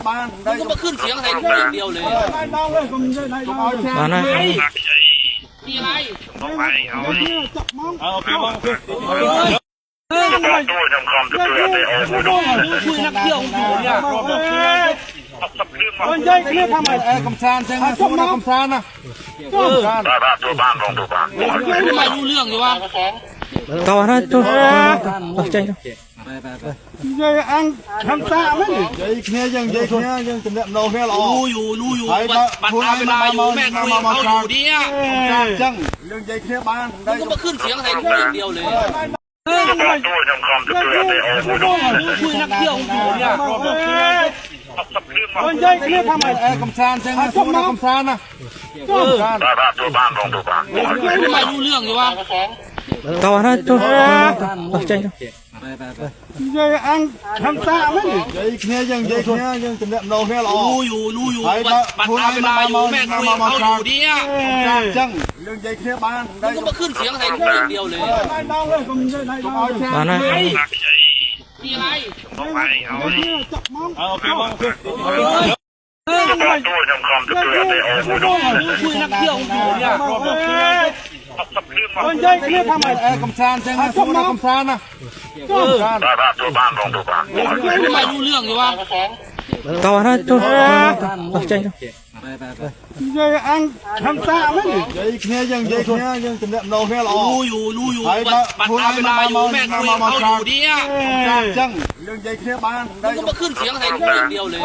บ้านได้ก็มาขึ้นเสียงใส่กูอย่างเดียวเลยมานะมีอะไรเอาไปเอาไปเอาไปบ้างตัวทำคำจะเตือนได้เอาไปดู คุยนักเที่ยวอยู่เนี่ยมันใช่เครียดทำไมกำชานใช่ไหมตัวนักกำชานนะตัวบ้านลงตัวบ้านไม่รู้เรื่องเลยวะต่อนะตัวใจใจอังทำตาไหมใจเคี้ยยังใจเคี้ยยังจำเนียมเราเนี่ยเรารู้อยู่บัดเวลาอยู่แม่คุยเขาอยู่ดิอ่ะจังเรื่องใจเคี้ยบ้านได้ก็มาขึ้นเสียงใส่กูอย่างเดียวเลยตัวทำคำจะเตือนได้เอาไปดูคุยนักเที่ยวอยู่เนี่ยมันใช่เครียดทำไมกำชานใช่ไหมตัวนักกำชานนะตัวบ้านลงตัวบ้านไม่รู้เรื่องเลยวะต่อนะตัวใจใจอังทำตาไหมใจเคี้ยยังใจเคี้ยยังจำเนียมเราเนี่ยเรารู้อยู่บัดเวลาอยู่แม่คุยเขาอยู่ดิอ่ะจังเรื่องใจเคี้ยบ้านได้ก็มาขึ้นเสียงใส่กูอย่างเดียวเลยมานะมีอะไรเอาไปเอาไปเอาไปบ้างตัวทำคำจะเตือนได้เอาไปดูคุยนักเที่ยวอยู่เนี่ยมันใช่เครียดทำไมกำชานใช่ไหมตัวนักกำชานนะตัวบ้านลงตัวบ้านไม่รู้เรื่องเลยวะต่อนะตัวใจใจอังทำตาไหมใจเคี้ยยังใจเคี้ยยังจำเนียมเราเนี่ยเรารู้อยู่บัดเวลาอยู่แม่คุยเขาอยู่ดิอ่ะจังเรื่องใจเคี้ยบ้านได้ก็มาขึ้นเสียงใส่กูอย่างเดียวเลย